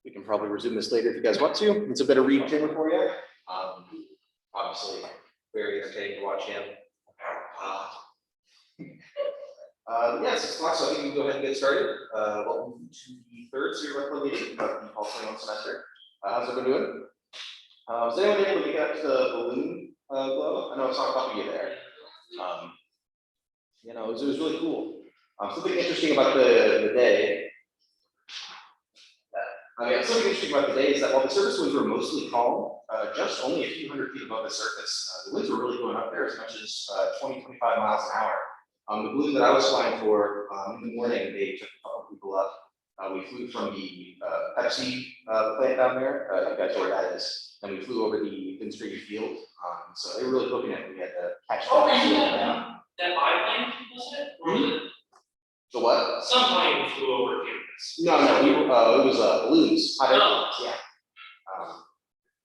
We can probably resume this later if you guys want to. It's a bit of read camera for you. Obviously, very entertaining to watch him. Yeah, 6 o'clock, so I think we can go ahead and get started. Welcome to the third serial meeting of the fall 21 semester. How's everyone doing? Was anyone able to make it up to the balloon glow? I know it's not a couple of you there. You know, it was really cool. Something interesting about the day. Something interesting about the day is that while the surface winds were mostly calm, just only a few hundred feet above the surface, the winds were really going up there as much as 20, 25 miles an hour. The balloon that I was flying for in the morning, they took a couple people up. We flew from the Pepsi plant down there. I think that's where that is. And we flew over the Thin String Field. So they were really booking it. We had to catch down. That biplane, was it? Or was it? The what? Some plane flew over campus. No, it was balloons. Hot air balloons, yeah.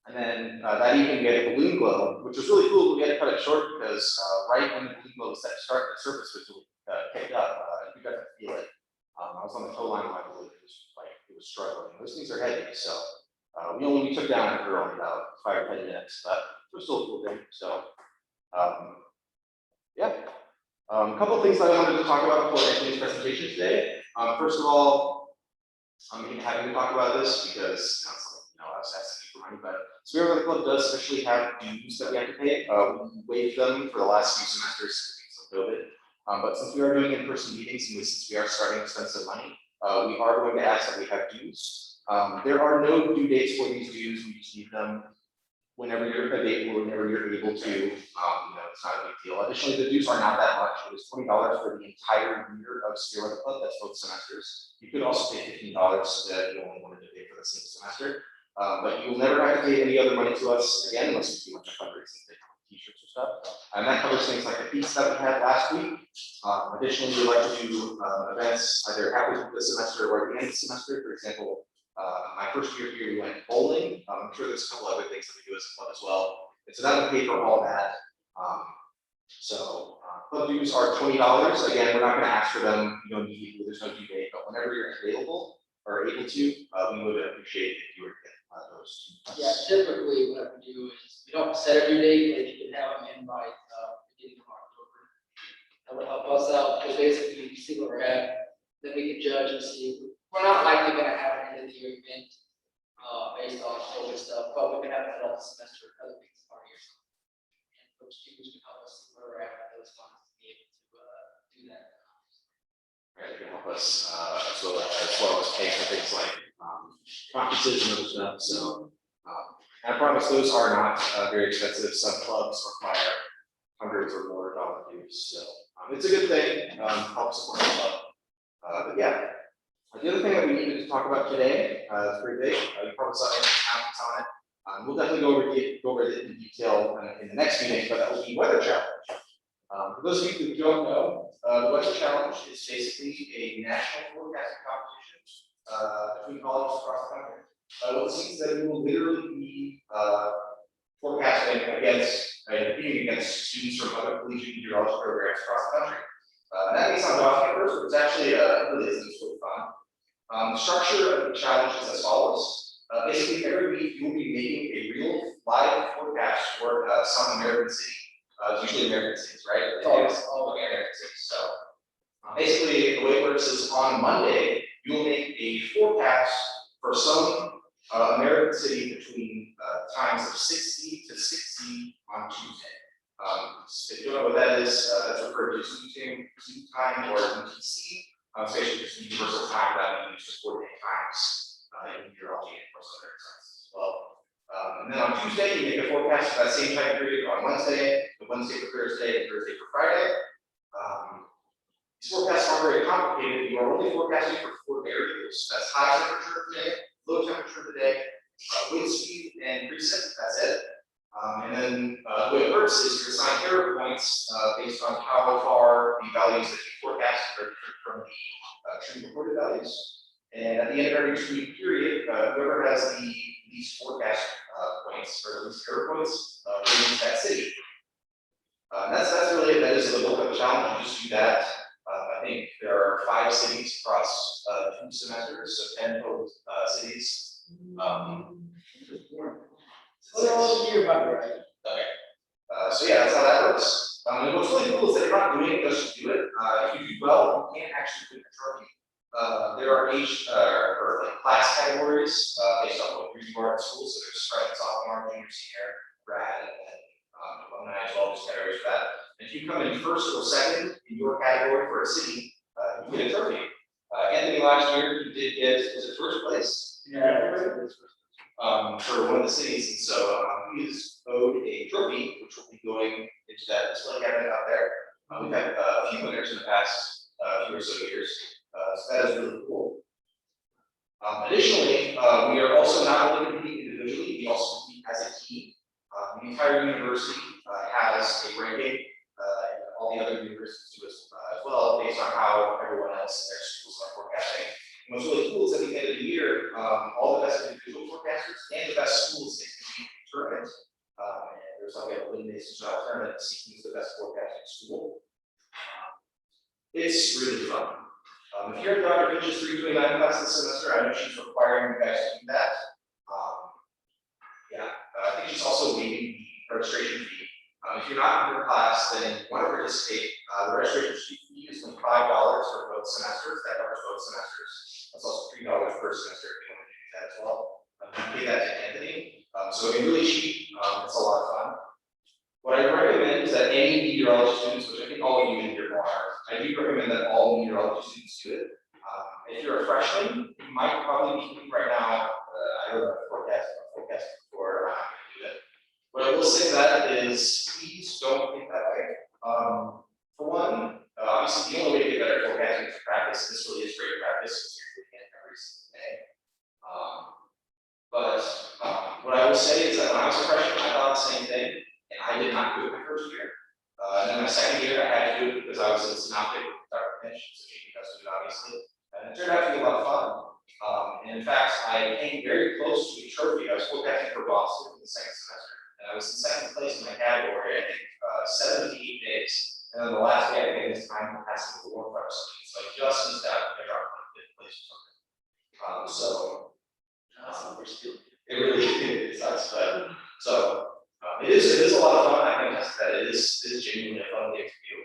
And then that evening we had a balloon glow, which was really cool. But we had to cut it short because right when the balloon glow was set to start, the surface was kicked up. You got to feel it. I was on the tow line of my balloon. It was struggling. Those things are heavy, so we took down after only about 5 or 10 minutes, but it was still a cool thing. So yeah. A couple of things that I wanted to talk about before Anthony's presentation today. First of all, I'm having to talk about this because I was asking you for money, but Spirit Weather Club does officially have dues that we have to pay. We waived them for the last few semesters because of COVID. But since we are doing in-person meetings and since we are starting to spend some money, we are going to ask that we have dues. There are no due dates for these dues. We just need them whenever you're available, whenever you're able to. It's not a big deal. Additionally, the dues are not that much. It was $20 for the entire year of Spirit Weather Club. That's both semesters. You could also pay $15 if you only wanted to pay for the single semester. But you will never have to pay any other money to us again unless you do much fundraising, t-shirts or stuff. And that covers things like the feast that we had last week. Additionally, we like to do events either halfway through the semester or at the end of the semester. For example, my first year here, we went bowling. I'm sure there's a couple other things that we do as a club as well. And so that would pay for all that. Club dues are $20. Again, we're not going to ask for them immediately. There's no due date, but whenever you're available or able to, we would appreciate if you were to get those. Yeah, typically what we do is we don't set a due date, but if you can have them in by beginning of October, that would help us out because basically we see where we're at, then we can judge and see. We're not likely going to have an end of the year event based on COVID stuff, but we can have it all the semester, other things of our year. And those students can help us see where we're at with those funds to be able to do that. Right, it can help us as well as pay for things like conferences and other stuff. So and I promise those are not very expensive. Some clubs require hundreds or more dollar dues. So it's a good thing. Helps support the club. But yeah, the other thing that we needed to talk about today is pretty big. You probably saw any comments on it. We'll definitely go over it in detail in the next meeting, but that will be weather challenge. For those of you who don't know, the WxChallenge is basically a national forecasting competition between colleges across the country. What this means is that we will literally be forecasting against, competing against students from other collegiate meteorology programs across the country. That may sound daunting at first, but it's actually really isn't. It's really fun. The structure of the challenge is as follows. Basically, every week you will be making a real live forecast for some American city. Usually American cities, right? All American cities. So basically, the way it works is on Monday, you will make a forecast for some American city between times of 60 to 60 on Tuesday. If you don't know what that is, that's referred to as Zoom time or UTC. It's basically just universal time that we use to coordinate times in meteorology and of course other sciences as well. And then on Tuesday, you make a forecast for that same time period on Wednesday, the Wednesday for Thursday, and Thursday for Friday. These forecasts aren't very complicated. You are only forecasting for 4 variables. That's high temperature of the day, low temperature of the day, wind speed, and precip. That's it. And then the way it works is you're assigned error points based on how far the values that you forecast are different from the true reported values. And at the end of every 2-week period, whoever has the least forecast points or at least error points wins that city. That's really it. That is the bulk of the challenge. You just do that think there are 5 cities across 2 semesters, so 10 total cities. Well, you're about right. Okay. So yeah, that's how that works. And what's really cool is that you're not doing it just to do it. If you do well, you can actually win a trophy. There are or like class categories based on what you are at school. So there's freshman, sophomore, junior, senior, grad, and then alumni as well. There's categories for that. And if you come in first or second in your category for a city, you get a trophy. Anthony last year he did get was it first place? Yeah. For one of the cities, and so he is owed a trophy, which will be going into that display cabinet out there. We've had a few winners in the past few or so years, so that is really cool. Additionally, we are also not only competing individually, we also compete as a team. The entire university has a ranking, and all the other universities do as well, based on how everyone else in their schools are forecasting. And what's really cool is at the end of the year, all the best individual forecasters and the best schools get to be determined. And there's like a elimination style tournament to see who's the best forecasting school. It's really fun. If you're in Dr. Finch's 329 class this semester, I know she's requiring you guys to do that. I think she's also waiving the registration fee. If you're not in her class, then you want to participate. The registration fee is only $5 for both semesters. That covers both semesters. That's also $3 per semester if you want to do that as well. You pay that to Anthony. So it's really cheap. It's a lot of fun. What I recommend is that any meteorology students, which I think all of you in here are, I do recommend that all meteorology students do it. If you're a freshman, you might probably be thinking right now, I don't know forecast before I'm not going to do it. What I will say to that is, please don't think that way. For one, obviously the only way to get better at forecasting is to practice. This really is great practice because you're doing it every single day. What I will say is that when I was a freshman, I thought the same thing, and I did not do it my first year. And then my second year, I had to do it because I was in synoptic with Dr. Finch, so she does do it obviously. And it turned out to be a lot of fun. And in fact, I came very close to a trophy. I was forecasting for Boston in the second semester, and I was in second place in my category, I think 7 to 8 days. And then the last day, I think this time for passing the war or something. So I just missed out. I dropped like 5th place or something. It really is. It is a lot of fun. I can attest that it is genuinely a fun game to do.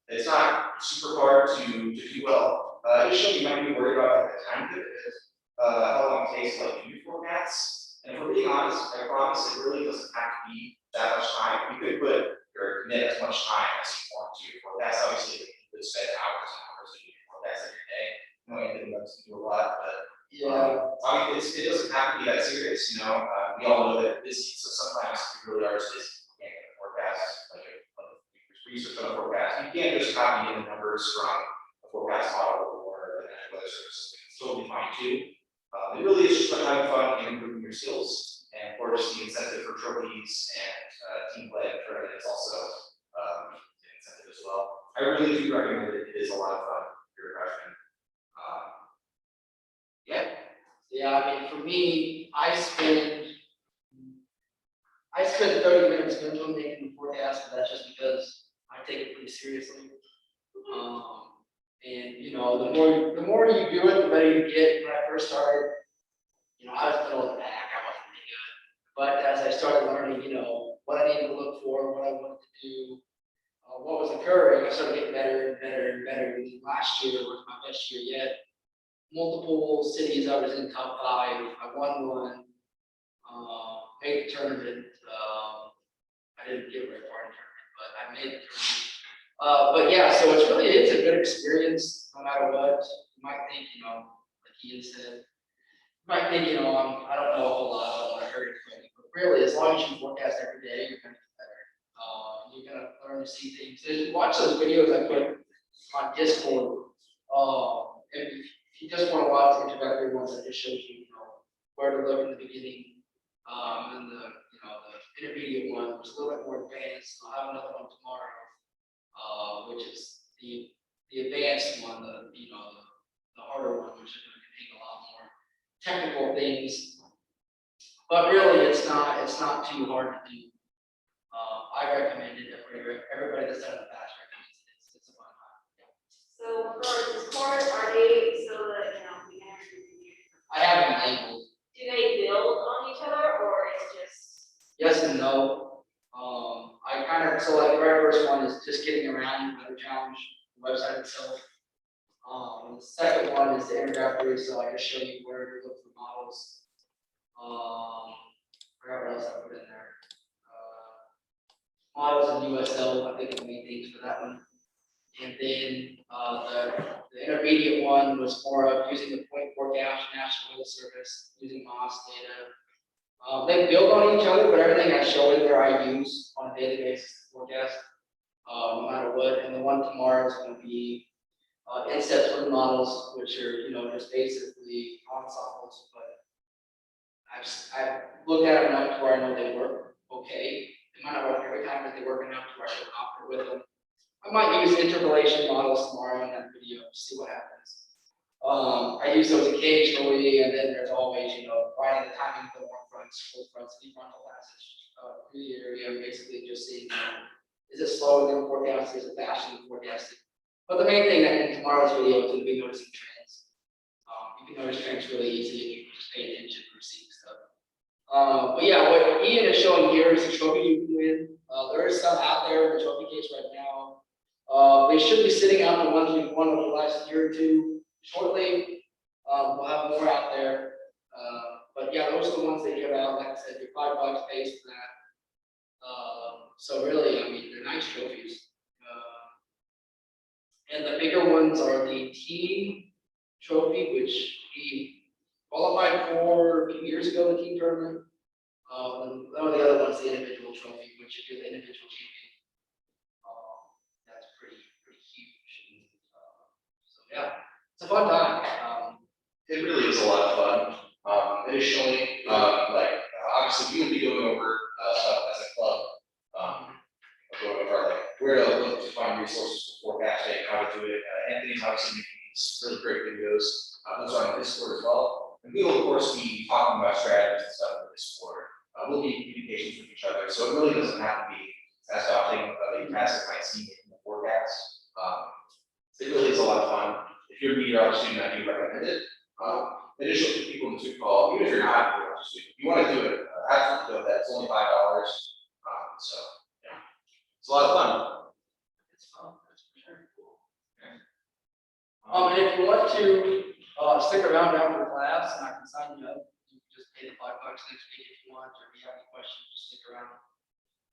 It's not super hard to do well. Additionally, you might be worried about the time that it is, how long it takes to like do your forecasts. And if we're being honest, I promise it really doesn't have to be that much time. You could put or commit as much time as you want to your forecast. Obviously, you could spend hours and hours doing your forecast every day. I know Anthony loves to do a lot, but it doesn't have to be that serious, you know. We all know that it's busy, so sometimes if you really are busy, you can't get a forecast, like research on a forecast. You can't just copy in the numbers from a forecast model or an weather service. It's totally fine too. It really is just about having fun and improving your skills. And of course, the incentive for trophies and team play and tournament is also an incentive as well. I really do recommend it. It is a lot of fun if you're a freshman. Yeah, I mean, for me, I spend 30 minutes minimum making the forecast, but that's just because I take it pretty seriously. And you know, the more you do it, the better you get. When I first started, you know, I was middle of the pack, I wasn't really good. But as I started learning, you know, what I needed to look for, what I wanted to do, what was occurring, I started getting better and better and better. And last year was my best year yet. Multiple cities I was in top 5. I won one, made the tournament. I didn't get very far in the tournament, but I made the tournament. But yeah, so it's a good experience no matter what. You might think, you know, like Ian said, you might think, you know, I don't know a whole lot, I don't want to hurt anybody, but really, as long as you forecast every day, you're going to get better. You're going to learn to see things. If you watch those videos I put on Discord, if you just want to watch the introductory ones, that just shows you, you know, where to look in the beginning, and the intermediate one, which is a little bit more advanced. I'll have another one tomorrow, which is the advanced one, the harder one, which is going to contain a lot more technical things. But really, it's not too hard to do. I recommend it. Everybody that's done it in the past recommends it. It's a fun time. So for Discord, are they so that, we can actually, I have them labeled. do they build on each other or it's just? Yes and no. I kind of, so like the very first one is just getting around WxChallenge, the website itself. The second one is the introductory, so I just show you where to look for models. Forgot what else I put in there. Models in USL, I think are the main things for that one. And then the intermediate one was more of using the point forecast, National Weather Service, using MOS data. They build on each other, but everything I show in there I use on a daily basis to forecast, no matter what. And the one tomorrow is going to be inset twin models, which are just basically ensembles. But I've looked at them enough to where I know they work okay. They might not work every time, but they work enough to where I can operate with them. I might use interpolation models tomorrow in that video to see what happens. I use those occasionally, and then there's always, finding the timing of the warm fronts, cold fronts, deep frontal passage through the area, basically just seeing, is it slower than forecasted, is it faster than forecasted? But the main thing that in tomorrow's video is going to be noticing trends. You can notice trends really easily if you just pay attention or see stuff. But yeah, what Ian is showing here is a trophy you can win. There is some out there in the trophy case right now. They should be sitting out the ones we've won over the last year or two shortly. We'll have more out there. But yeah, those are the ones they give out. Like I said, you're $5 pays for that. So really, I mean, they're nice trophies. And the bigger ones are the team trophy, which he qualified for a few years ago, the team tournament. And one of the other ones, the individual trophy, which if you're the individual champion, that's pretty huge. So yeah, it's a fun time. It really is a lot of fun. Additionally, obviously we will be going over stuff as a club. Going over where to look to find resources for forecasting, how to do it. Anthony's obviously making these really great videos. Those are on Discord as well. And we will of course be talking about strategies and stuff in Discord. We'll be in communications with each other, so it really doesn't have to be as daunting of a task as it might seem in the forecast. It really is a lot of fun. If you're a meteorology student, I do recommend it. Additionally, to people in the Zoom call, even if you're not a meteorology student, if you want to do it, absolutely go. That's only $5. So yeah, it's a lot of fun. It's fun, that's for sure. And if you want to stick around after class, and I can sign you up, you can just pay the $5 next week if you want, or if you have any questions, just stick around.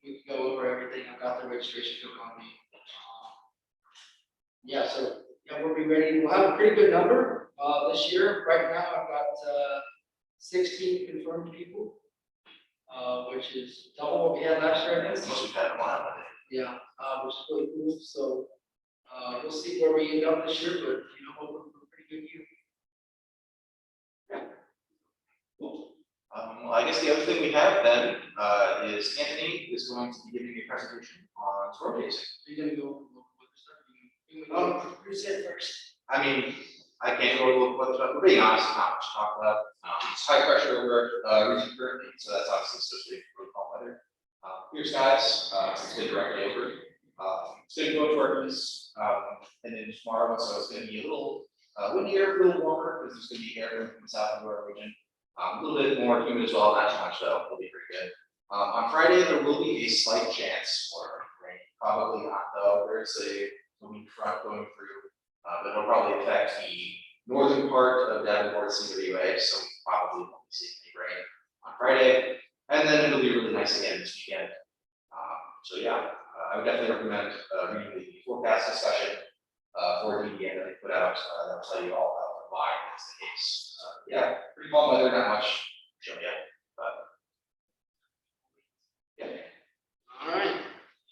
We can go over everything. I've got the registration code on me. Yeah, so yeah, we'll be ready. We'll have a pretty good number this year. Right now, I've got 16 confirmed people, which is double what we had last year, I guess. Most we've had in a while, I think. Yeah, which is really cool. So we'll see where we end up this year, but hopefully we're a pretty good year. Well, I guess the other thing we have then is Anthony is going to be giving a presentation on storm casing. You're gonna go look what the stuff you said first. I mean, I can't go look what the stuff, we're being honest, not much to talk about. It's high pressure over region currently, so that's obviously associated with calm weather. Clear skies, it's been directly over. It's going to go into our east, and then tomorrow, so it's going to be a little windier, a little warmer, because there's going to be air coming from the south of our region. A little bit more humid as well, not too much though, it'll be pretty good. On Friday, there will be a slight chance for rain, probably not though, there's a weak front going through, but it'll probably affect the northern part of Davenport CWA, so we probably won't be seeing any rain on Friday, and then it'll be really nice again this weekend. So yeah, I would definitely recommend reading the forecast discussion for DDN that they put out. That'll tell you all about why that's the case. Yeah, pretty calm weather, not much show yet, but yeah. All right, I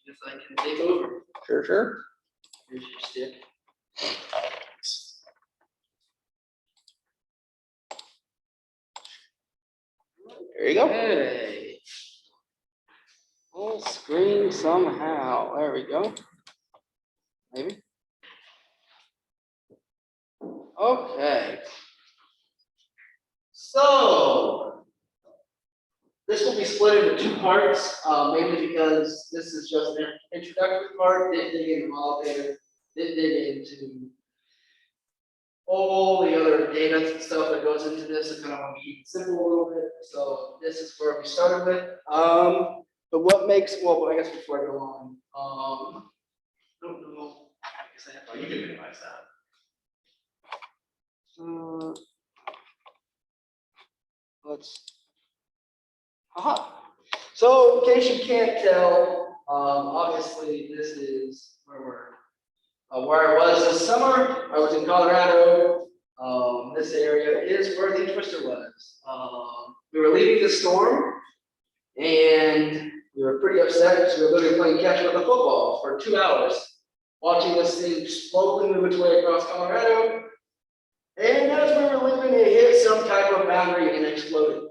guess I can take over. Sure. Here's your stick. There you go. Hey. Full screen somehow. There we go. Maybe. Okay. So this will be split into two parts, mainly because this is just an introductory part, then dig into model data, then dig into all the other data and stuff that goes into this. I kind of want to keep it simple a little bit. So this is where we started with. But what makes, well, I guess before I go on, I don't know. I guess I have Oh, you can minimize that. So in case you can't tell, obviously this is where I was this summer. I was in Colorado. This area is where the twister was. We were leaving the storm, and we were pretty upset because we were literally playing catch with a football for 2 hours, watching this thing slowly move its way across Colorado. And as we were leaving, it hit some type of boundary and exploded.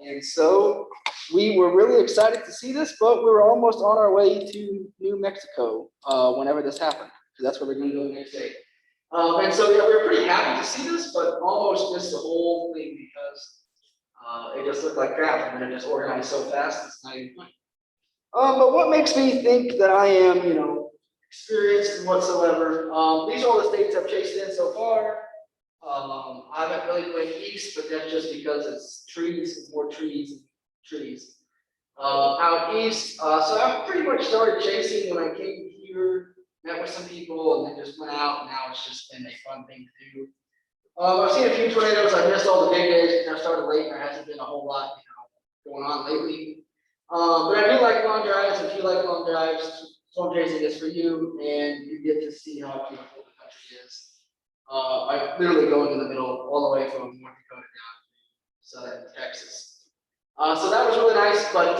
And so we were really excited to see this, but we were almost on our way to New Mexico whenever this happened, because that's where we're going to go next day. And so yeah, we were pretty happy to see this, but almost missed the whole thing because it just looked like crap, and then it just organized so fast, it's not even funny. But what makes me think that I am, experienced in whatsoever? These are all the states I've chased in so far. I haven't really played east, but that's just because it's trees, more trees and trees. Out east, so I pretty much started chasing when I came here, met with some people, and then just went out, and now it's just been a fun thing to do. I've seen a few tornadoes. I missed all the big days because I started late, and there hasn't been a whole lot, going on lately. But I do like long drives. If you like long drives, storm chasing is for you, and you get to see how beautiful the country is. I literally go into the middle, all the way from North Dakota down to southern Texas. So that was really nice. But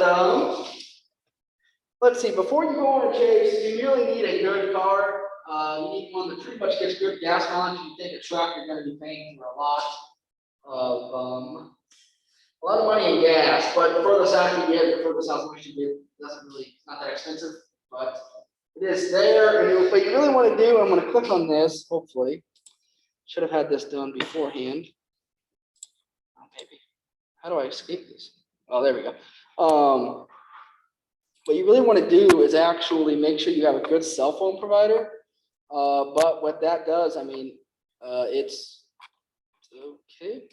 let's see. Before you go on a chase, you really need a good car. You need one that pretty much gets good gas mileage. If you take a truck, you're going to be paying for a lot of money in gas. But the further south you get, the further southwest you get, it's not that expensive. But it is there. And what you really want to do, I'm going to click on this. Hopefully, should have had this done beforehand. Oh, maybe. How do I escape this? Oh, there we go. What you really want to do is actually make sure you have a good cell phone provider. But what that does, it's okay.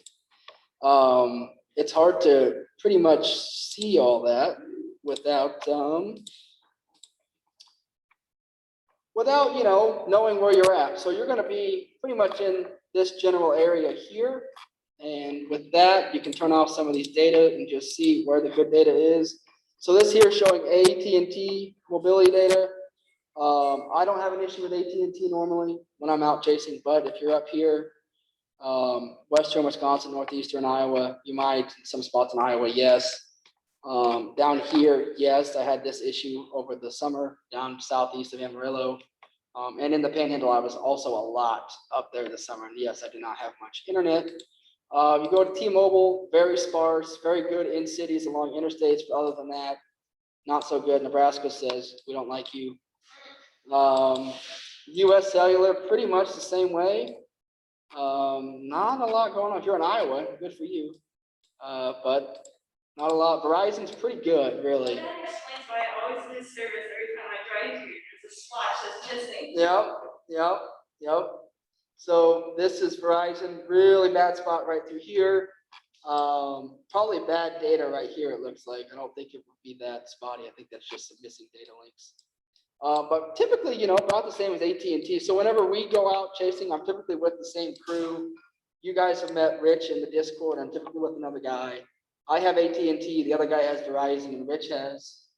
It's hard to pretty much see all that without knowing where you're at. So you're going to be pretty much in this general area here. And with that, you can turn off some of these data and just see where the good data is. So this here is showing AT&T mobility data. I don't have an issue with AT&T normally when I'm out chasing, but if you're up here, western Wisconsin, northeastern Iowa, you might, in some spots in Iowa, yes. Down here, yes, I had this issue over the summer down southeast of Amarillo. And in the Panhandle, I was also a lot up there this summer. And yes, I did not have much internet. You go to T-Mobile, very sparse, very good in cities along interstates, but other than that, not so good. Nebraska says, we don't like you. US Cellular, pretty much the same way. Not a lot going on. If you're in Iowa, good for you. But not a lot. Verizon's pretty good, really. That explains why I always lose service every time I drive here. There's a splash that's missing. Yep. So this is Verizon, really bad spot right through here. Probably bad data right here, it looks like. I don't think it would be that spotty. I think that's just some missing data links. But typically, about the same as AT&T. So whenever we go out chasing, I'm typically with the same crew. You guys have met Rich in the Discord. I'm typically with another guy. I have AT&T. The other guy has Verizon, and Rich has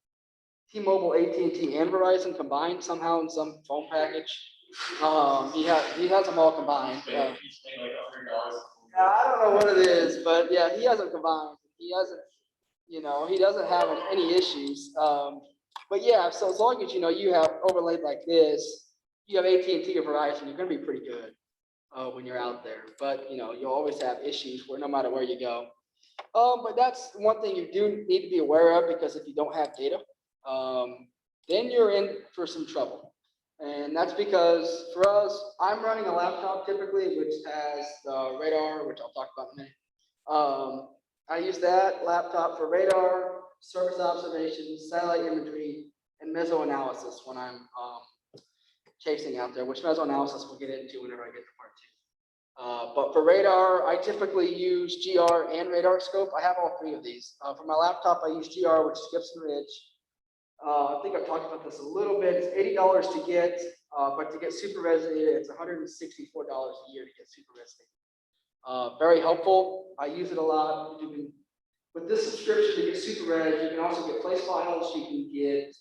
T-Mobile, AT&T, and Verizon combined somehow in some phone package. He has them all combined. He's paying like $100. Yeah, I don't know what it is, but yeah, he has them combined. He doesn't have any issues. But yeah, so as long as you have overlaid like this, you have AT&T or Verizon, you're gonna be pretty good when you're out there. But you'll always have issues no matter where you go. But that's one thing you do need to be aware of, because if you don't have data, then you're in for some trouble. And that's because for us, I'm running a laptop typically, which has radar, which I'll talk about in a minute. I use that laptop for radar, surface observations, satellite imagery, and mesoanalysis when I'm chasing out there, which mesoanalysis we'll get into whenever I get to part But for radar, I typically use GR and radar scope. I have all three of these. For my laptop, I use GR, which is Gibson Ridge. I think I've talked about this a little bit. It's $80 to get, but to get super res data, it's $164 a year to get super res data. Very helpful. I use it a lot. With this subscription to get super res, you can also get place files. You can get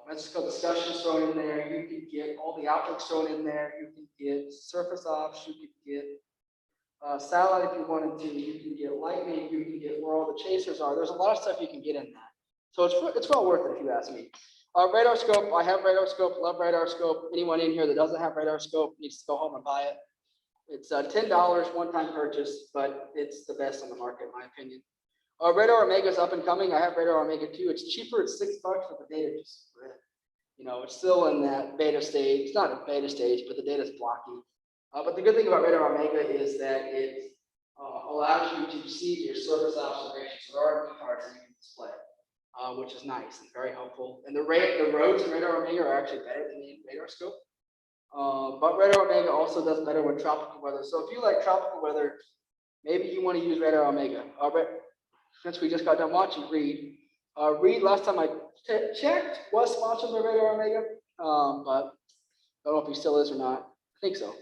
Mexico discussions thrown in there. You can get all the outlooks thrown in there. You can get surface ops. You can get satellite if you wanted to. You can get lightning. You can get where all the chasers are. There's a lot of stuff you can get in that. So it's well worth it if you ask me. Radar scope. I have radar scope. Love radar scope. Anyone in here that doesn't have radar scope needs to go home and buy it. It's $10 one-time purchase, but it's the best on the market in my opinion. Radar Omega is up and coming. I have Radar Omega 2. It's cheaper. It's $6 for the data. It's still in that beta stage. It's not a beta stage, but the data is blocky. But the good thing about Radar Omega is that it allows you to see your surface observations. So there are cards that you can display, which is nice and very helpful. And the roads in Radar Omega are actually better than the radar scope. But Radar Omega also does better with tropical weather. So if you like tropical weather, maybe you want to use Radar Omega. Since we just got done watching Reed. Reed, last time I checked, was sponsored by Radar Omega, but I don't know if he still is or not. I think so.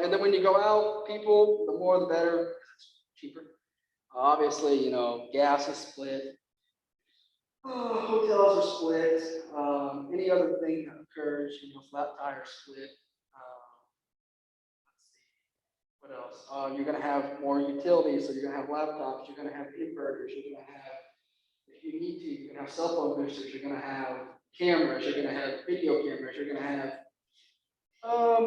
And then when you go out, people, the more the better, it's cheaper. Obviously, gas is split. Hotels are split. Any other thing that occurs, flat tire split. What else? You're going to have more utilities, so you're going to have laptops, you're going to have inverters, you're going to have, if you need to, you're going to have cell phone boosters, you're going to have cameras, you're going to have video cameras, you're going to have,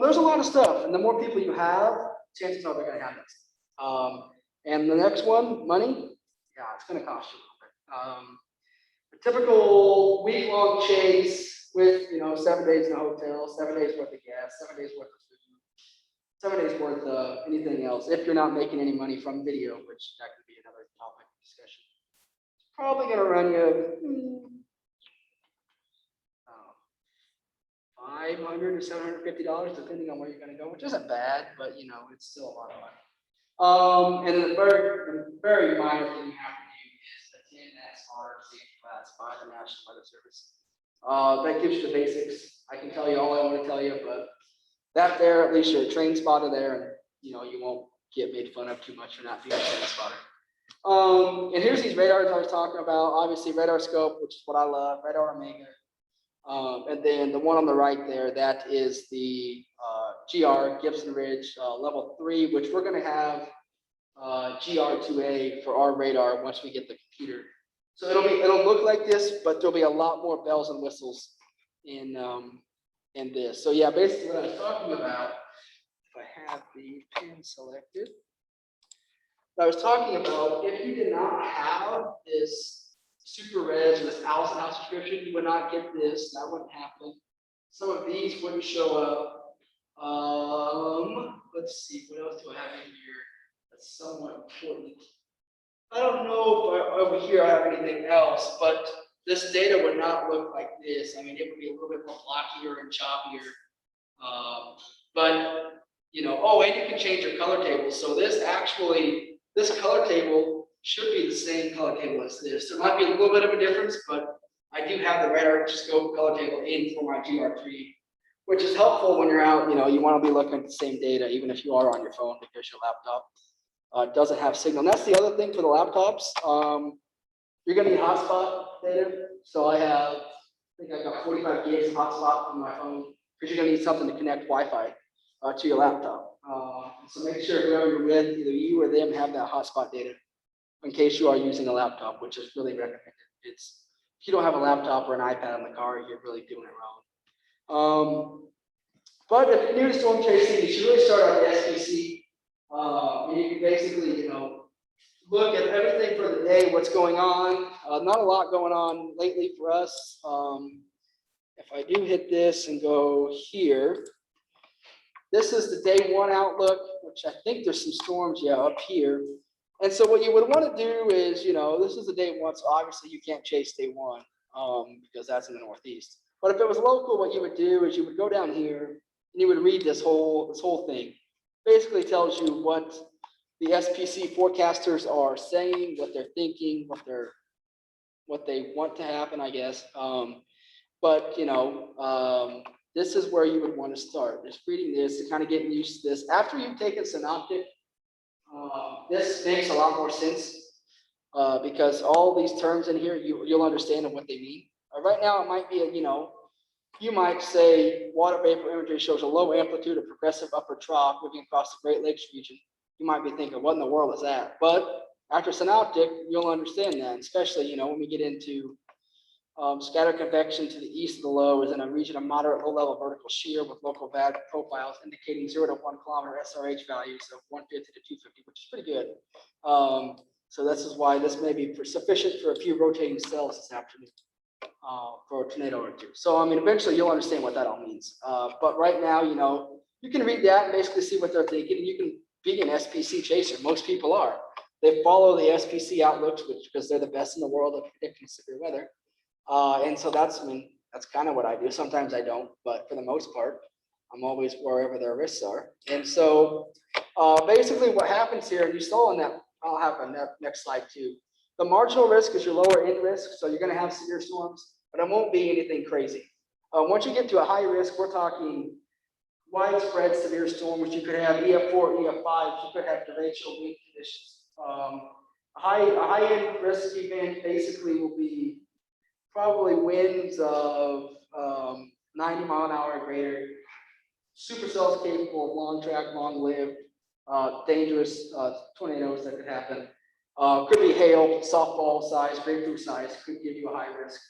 there's a lot of stuff. And the more people you have, chances are they're going to have this. And the next one, money, yeah, it's going to cost you a little bit. A typical week-long chase with, 7 days in a hotel, 7 days worth of gas, 7 days worth of food. 7 days worth of anything else, if you're not making any money from video, which that could be another topic of discussion. It's probably going to run you $500 to $750, depending on where you're going to go, which isn't bad, but it's still a lot of money. And the very minor thing you have to do is attend that smart safety class by the National Weather Service. That gives you the basics. I can tell you all I want to tell you, but that there, at least you're a trained spotter there, and you won't get made fun of too much for not being a trained spotter. And here's these radars I was talking about. Obviously, radar scope, which is what I love, Radar Omega. And then the one on the right there, that is the GR Gibson Ridge level 3, which we're going to have GR2A for our radar once we get the computer. So it'll look like this, but there'll be a lot more bells and whistles in this. So yeah, basically what I was talking about, if I have the pin selected, what I was talking about, if you did not have this super res or this Allison House subscription, you would not get this. That wouldn't happen. Some of these wouldn't show up. Let's see, what else do I have in here that's somewhat important? I don't know if over here I have anything else, but this data would not look like this. I mean, it would be a little bit more blockier and choppier. But and you can change your color tables. So this color table should be the same color table as this. There might be a little bit of a difference, but I do have the radar scope color table in for my GR3, which is helpful when you're out. You want to be looking at the same data, even if you are on your phone, because your laptop doesn't have signal. And that's the other thing for the laptops. You're going to need hotspot data. So I think I've got 45 gigs of hotspot on my phone, because you're going to need something to connect Wi-Fi to your laptop. So make sure whoever you're with, either you or them, have that hotspot data in case you are using a laptop, which is really recommended. If you don't have a laptop or an iPad in the car, you're really doing it wrong. But if you're new to storm chasing, you should really start on the SPC. And you can basically, look at everything for the day, what's going on. Not a lot going on lately for us. If I do hit this and go here, this is the day 1 outlook, which I think there's some storms, up here. And so what you would want to do is, this is the day 1, so obviously you can't chase day 1 because that's in the Northeast. But if it was local, what you would do is you would go down here and you would read this whole thing. Basically tells you what the SPC forecasters are saying, what they're thinking, what they want to happen, I guess. But this is where you would want to start. Just reading this and kind of getting used to this. After you've taken synoptic, this makes a lot more sense because all these terms in here, you'll understand what they mean. Right now, it might be you might say water vapor imagery shows a low amplitude of progressive upper trough moving across the Great Lakes region. You might be thinking, what in the world is that? But after synoptic, you'll understand that, especially when we get into scattered convection to the east of the low is in a region of moderate low-level vertical shear with local VAD profiles indicating 0 to 1 kilometer SRH values of 150 to 250, which is pretty good. So this is why this may be sufficient for a few rotating cells this afternoon for a tornado or two. So I mean, eventually you'll understand what that all means. But right now, you can read that and basically see what they're thinking, and you can be an SPC chaser. Most people are. They follow the SPC outlooks, because they're the best in the world at predicting severe weather. And so that's kind of what I do. Sometimes I don't, but for the most part, I'm always wherever their risks are. And so basically what happens here, you saw in that, I'll have on that next slide too. The marginal risk is your lower end risk. So you're going to have severe storms, but it won't be anything crazy. Once you get to a high risk, we're talking widespread severe storms. You could have EF4, EF5, you could have derecho wind conditions. A high end risk event basically will be probably winds of 90 mile an hour or greater, supercells capable of long track, long lived, dangerous tornadoes that could happen. Could be hail, softball size, grapefruit size, could give you a high risk.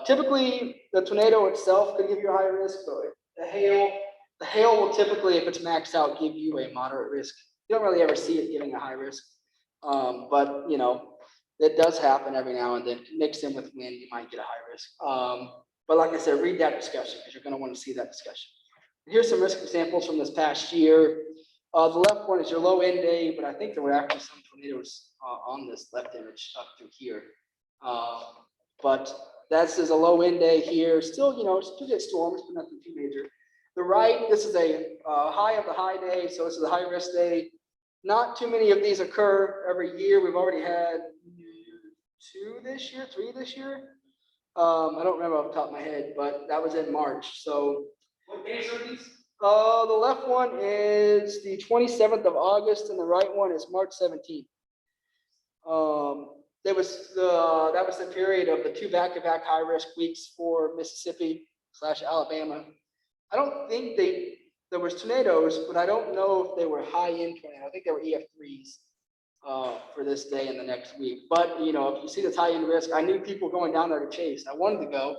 Typically, the tornado itself could give you a high risk, but the hail will typically, if it's maxed out, give you a moderate risk. You don't really ever see it giving a high risk, but it does happen every now and then. Mixed in with wind, you might get a high risk. But like I said, read that discussion because you're going to want to see that discussion. Here's some risk examples from this past year. The left one is your low end day, but I think there were actually some tornadoes on this left image up through here. But that's a low end day here. Still, still get storms, but nothing too major. The right, this is a high of the high day, so this is a high risk day. Not too many of these occur every year. We've already had 3 this year. I don't remember off the top of my head, but that was in March. So What days are these? the left one is the 27th of August, and the right one is March 17th. That was the period of the 2 back-to-back high-risk weeks for Mississippi/Alabama. I don't think there was tornadoes, but I don't know if they were high-end tornadoes. I think they were EF3s for this day and the next week. But if you see this high-end risk, I knew people going down there to chase. I wanted to go,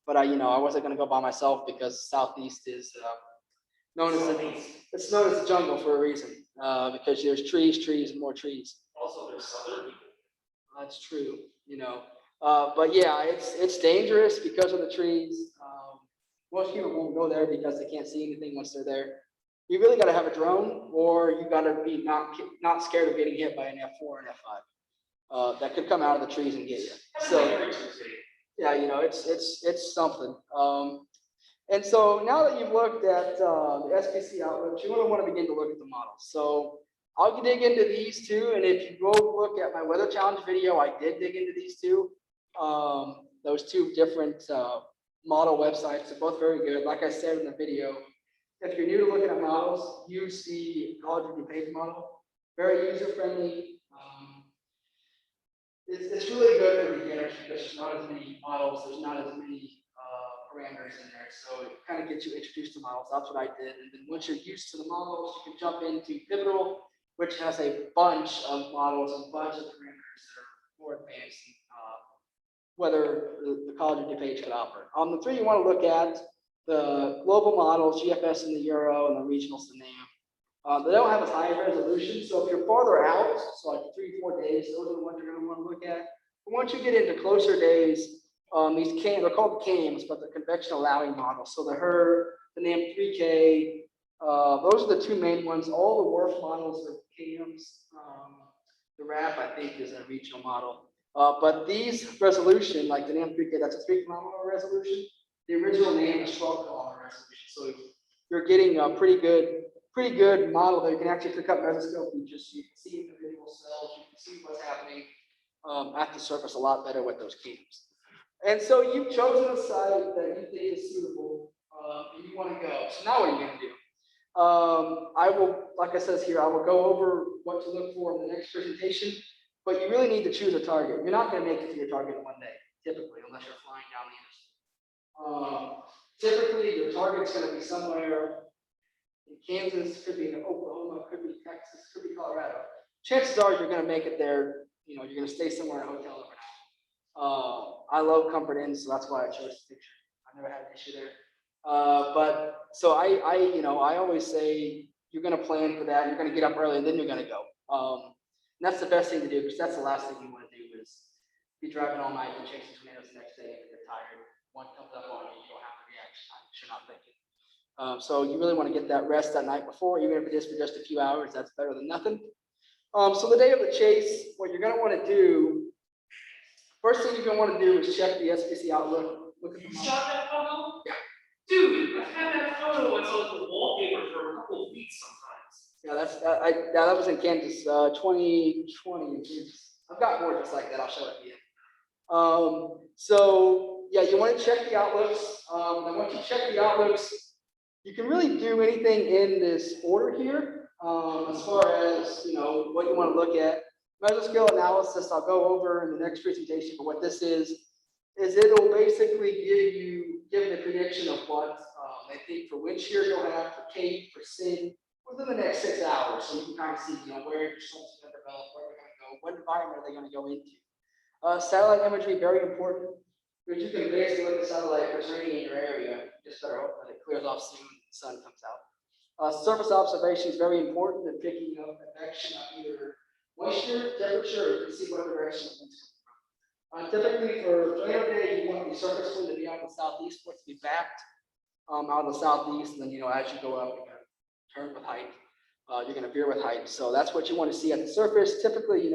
but I wasn't going to go by myself because Southeast is known as the jungle for a reason. Because there's trees, and more trees. Also, there's southern people. That's true, but yeah, it's dangerous because of the trees. Most people won't go there because they can't see anything once they're there. You really got to have a drone, or you got to be not scared of getting hit by an F4 or an F5 that could come out of the trees and get you. So yeah, it's something. And so now that you've looked at the SPC outlooks, you want to begin to look at the models. So I'll dig into these two, and if you go look at my weather challenge video, I did dig into these two. Those two different model websites are both very good. Like I said in the video, if you're new to looking at models, use the College of DuPage model. Very user-friendly. It's really good for beginners because there's not as many models, there's not as many parameters in there. So it kind of gets you introduced to models. That's what I did. And then once you're used to the models, you can jump into Pivotal, which has a bunch of models and a bunch of parameters that are more advanced than whether the College of DuPage could offer. The 3 you want to look at, the global models, GFS and the Euro, and the regionals, the NAM. They don't have as high a resolution, so if you're farther out, so like 3-4 days, those are the ones you're going to want to look at. But once you get into closer days, they're called the CAMs, but the convection allowing models. So the HER, the NAM 3K, those are the 2 main ones. All the WRF models are CAMs. The RAP, I think, is a regional model. But these resolution, like the NAM 3K, that's a 3 kilometer resolution. The original NAM is 12 kilometer resolution. So you're getting a pretty good model that you can actually pick up mesoscope and just you can see individual cells, you can see what's happening at the surface a lot better with those cams. And so you've chosen a site that you think is suitable, and you want to go. So now what are you going to do? I will, like I says here, I will go over what to look for in the next presentation, but you really need to choose a target. You're not going to make it to your target in one day, typically, unless you're flying down the interstate. Typically, your target's going to be somewhere in Kansas, could be in Oklahoma, could be Texas, could be Colorado. Chances are you're going to make it there. You know, you're going to stay somewhere in a hotel overnight. I love Comfort Inn, so that's why I chose this picture. I've never had an issue there. But so I always say you're going to plan for that. You're going to get up early, and then you're going to go. And that's the best thing to do, because that's the last thing you want to do is be driving all night and chasing tornadoes the next day and get tired. One comes up on you, you don't have the reaction time, you're not thinking. So you really want to get that rest that night before, even if it is for just a few hours. That's better than nothing. So the day of the chase, what you're going to want to do, first thing you're going to want to do is check the SPC outlook. Look at the You shot that photo? Yeah. Dude, I've had that photo as like the wallpaper for a couple of weeks sometimes. Yeah, that was in Kansas, 2020 in Kansas. I've got more just like that. I'll show it to you. So yeah, you want to check the outlooks. And once you check the outlooks, you can really do anything in this order here. As far as what you want to look at, mesoscale analysis, I'll go over in the next presentation. But what this is it'll basically give the prediction of what they think for wind shear you'll have, for Cape, for SIN, within the next 6 hours. So you can kind of see, where your storm's going to develop, where they're going to go, what environment are they going to go into. Satellite imagery, very important, because you can basically look at satellite if it's raining in your area. You just better hope that it clears off soon and the sun comes out. Surface observation is very important in picking up convection of either moisture, temperature, you can see what direction the wind's coming from. Typically for tornado day, you want the surface wind to be out in the southeast, for it to be backed out in the southeast, and then as you go up, you're going to turn with height. You're going to veer with height. So that's what you want to see at the surface. Typically,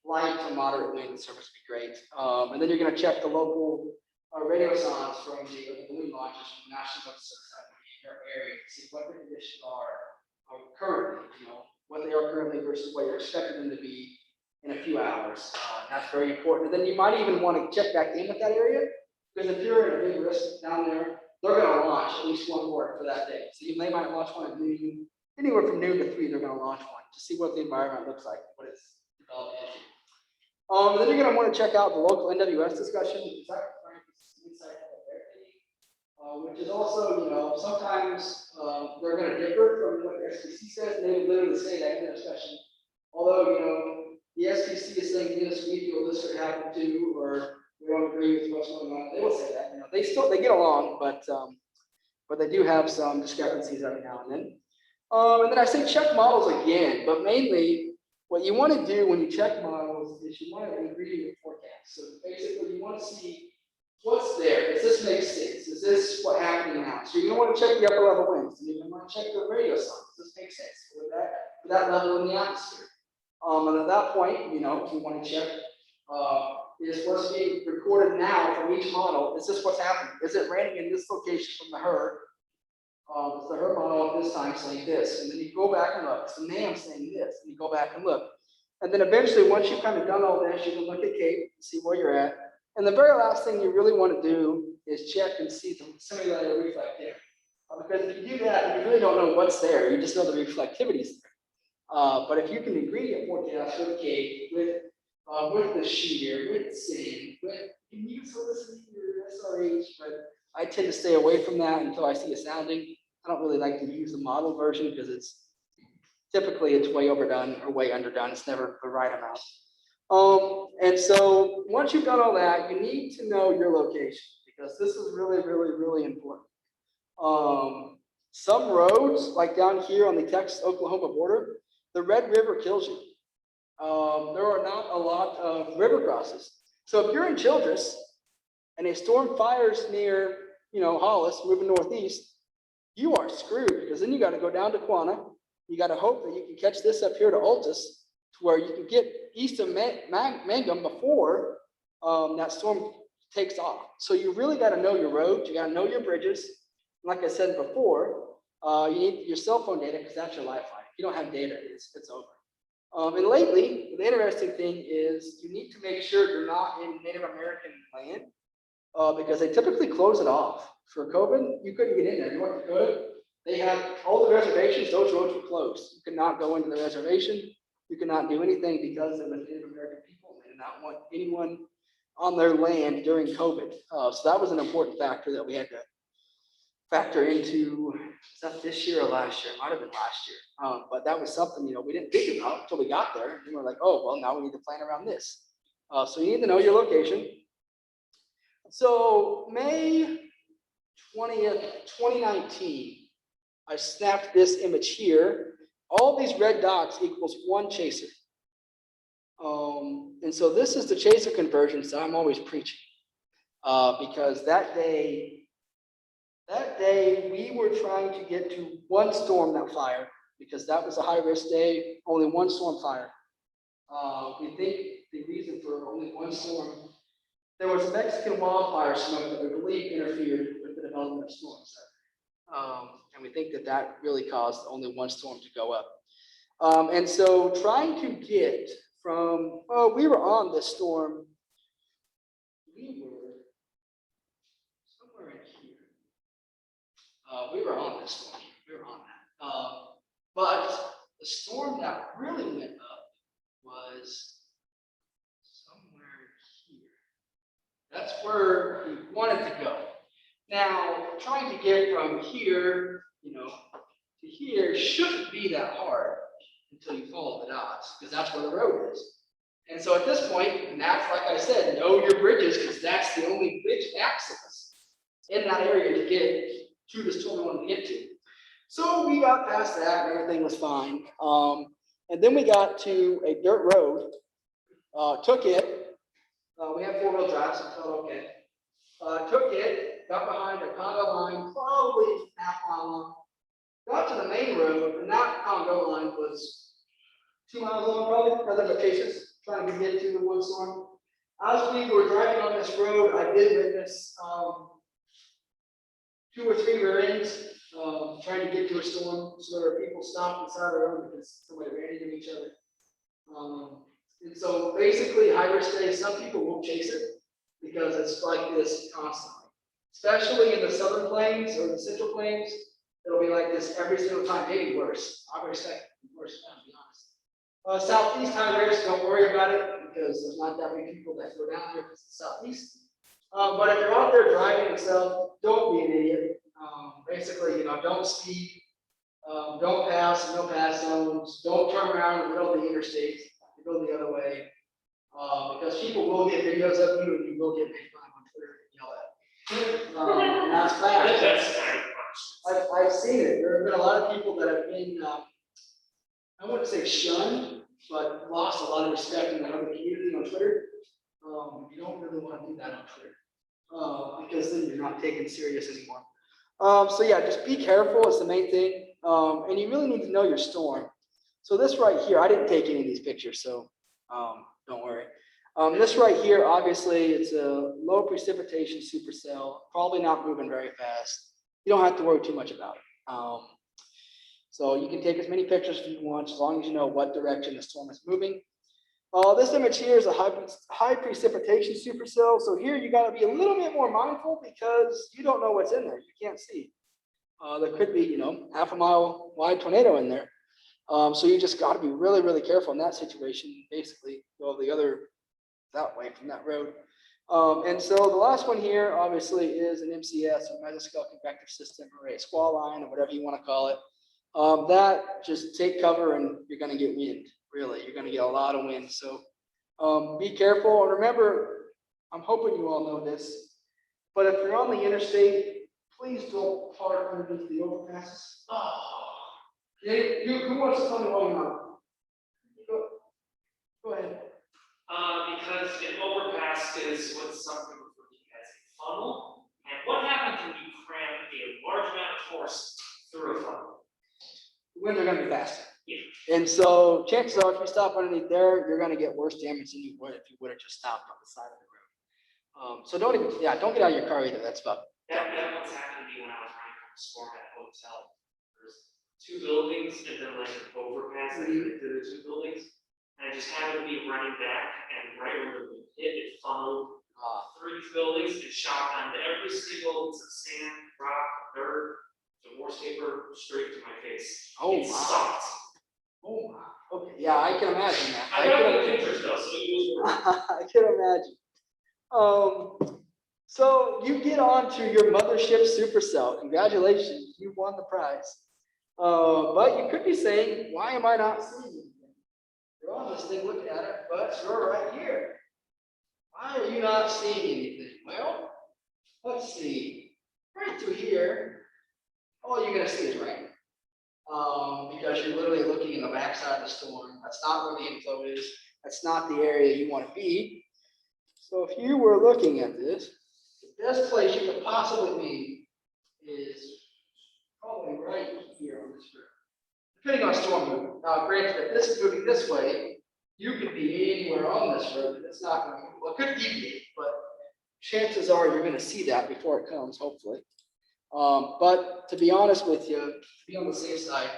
light to moderate wind, the surface would be great. And then you're going to check the local radio sounds from the wind launches from the National Weather Service in your area to see what the conditions are currently, what they are currently versus what you're expecting them to be in a few hours. That's very important. And then you might even want to check back in with that area, because if you're in a big risk down there, they're going to launch at least one port for that day. So they might launch one at noon, anywhere from noon to 3, they're going to launch one to see what the environment looks like, what it's developed into. And then you're going to want to check out the local NWS discussion, which is also, sometimes they're going to differ from what the SPC says, and they would literally say that in the discussion. Although, the SPC is saying, yes, we feel this could happen too, or we don't agree with what's going on. They will say that, they get along, but they do have some discrepancies every now and then. And then I say check models again, but mainly what you want to do when you check models is you want to ingredient forecast. So basically, you want to see what's there. Does this make sense? Is this what happening now? So you're going to want to check the upper level winds, and you're going to want to check the radio sound. Does this make sense for that level in the atmosphere? And at that point, you want to check is what's being recorded now from each model. Is this what's happening? Is it raining in this location from the HER? Is the HER model at this time saying this? And then you go back and look. It's the NAM saying this, and you go back and look. And then eventually, once you've kind of done all this, you can look at Cape and see where you're at. And the very last thing you really want to do is check and see the simulated reflectivity. Because if you do that, you really don't know what's there. You just know the reflectivity is there. But if you can ingredient forecast with Cape, with the shear, with SIN, you can use helicity or SRH, but I tend to stay away from that until I see a sounding. I don't really like to use the model version because it's way overdone or way underdone. It's never the right amount. And so once you've done all that, you need to know your location, because this is really, really, really important. Some roads, like down here on the Texas-Oklahoma border, the Red River kills you. There are not a lot of river crosses. So if you're in Childress and a storm fires near, Hollis, moving northeast, you are screwed, because then you got to go down to Quanah. You got to hope that you can catch this up here to Altus, to where you can get east of Mangum before that storm takes off. So you really got to know your roads. You got to know your bridges. Like I said before, you need your cell phone data because that's your lifeline. If you don't have data, it's over. And lately, the interesting thing is you need to make sure you're not in Native American land because they typically close it off. For COVID, you couldn't get in there. You want to go to, they had all the reservations, those roads were closed. You could not go into the reservation. You could not do anything because it was Native American people. They did not want anyone on their land during COVID. So that was an important factor that we had to factor into. Is that this year or last year? It might have been last year. But that was something, we didn't think about until we got there. And we're like, oh, well, now we need to plan around this. So you need to know your location. So May 20th, 2019, I snapped this image here. All these red dots equals one chaser. And so this is the chaser conversion, so I'm always preaching. Because that day we were trying to get to one storm that fired, because that was a high-risk day, only one storm fire. We think the reason for only one storm, there was a Mexican wildfire smoke that we believe interfered with the development of storms. And we think that really caused only one storm to go up. And so trying to get from, we were on this storm. We were somewhere in here. We were on this storm. We were on that. But the storm that really went up was somewhere here. That's where we wanted to go. Now, trying to get from here, to here shouldn't be that hard until you follow the dots, because that's where the road is. And so at this point, and that's like I said, know your bridges, because that's the only bridge access in that area to get to the storm we wanted to get to. So we got past that and everything was fine. And then we got to a dirt road, took it. We had four-wheel drive, so it felt okay. Took it, got behind a Congo line, probably half mile long. Got to the main road, and that Congo line was 2 miles long, probably, other locations, trying to get to the one storm. As we were driving on this road, I did witness 2 or 3 rear ends trying to get to a storm. So there were people stopped on the side of the road because somebody ran into each other. And so basically, high-risk days, some people won't chase it because it's like this constantly, especially in the southern plains or the central plains. It'll be like this every single time, maybe worse. I would expect worse, to be honest. Southeast high risk, don't worry about it because there's not that many people that go down there because it's southeast. But if you're out there driving and stuff, don't be an idiot. Basically, don't speed, don't pass, no pass zones, don't turn around in the middle of the interstate, go the other way. Because people will get videos of you and you will get made fun of on Twitter and yell at. And that's bad. That's kind of I've seen it. There have been a lot of people that have been, I wouldn't say shunned, but lost a lot of respect in the other community on Twitter. You don't really want to do that on Twitter because then you're not taken serious anymore. So yeah, just be careful is the main thing. And you really need to know your storm. So this right here, I didn't take any of these pictures, so don't worry. This right here, obviously, it's a low precipitation supercell, probably not moving very fast. You don't have to worry too much about it. So you can take as many pictures as you want, as long as you know what direction the storm is moving. This image here is a high precipitation supercell. So here you got to be a little bit more mindful because you don't know what's in there. You can't see. There could be, half a mile wide tornado in there. So you just got to be really, really careful in that situation. Basically, go the other that way from that road. And so the last one here, obviously, is an MCS, or mesoscale convective system, or a squall line, or whatever you want to call it. That just take cover, and you're going to get wind. Really, you're going to get a lot of wind. So be careful. And remember, I'm hoping you all know this, but if you're on the interstate, please don't park underneath the overpasses. Who wants to tell me why you're not? Go ahead. because an overpass is what some people refer to as a funnel. And what happens when you cram a large amount of force through a funnel? The winds are going to be faster. Yeah. And so chances are, if you stop underneath there, you're going to get worse damage than you would if you would have just stopped on the side of the road. So don't get out of your car either. That's about. That once happened to me when I was running from storm at a hotel. There's two buildings and then like an overpass that connected the two buildings. And I just happened to be running back and right when the hit, it funneled through these buildings and shot onto every single piece of sand, rock, dirt, divorce paper straight to my face. Oh, It wow. sucked. Oh, wow. Okay, yeah, I can imagine that. I got the pictures though, so it was worth it. I can imagine. So you get on to your mothership supercell. Congratulations, you won the prize. But you could be saying, why am I not seeing anything? You're on this thing looking at it, but you're right here. Why are you not seeing anything? Well, let's see. Right through here, all you're gonna see is rain. Because you're literally looking in the backside of the storm. That's not where the inflow is. That's not the area you want to be. So if you were looking at this, the best place you could possibly be is probably right here on this road. Depending on storm movement. Now, granted, if this is moving this way, you could be anywhere on this road, but it's not going to move. Well, it could deviate, but chances are you're going to see that before it comes, hopefully. But to be honest with you, to be on the safe side,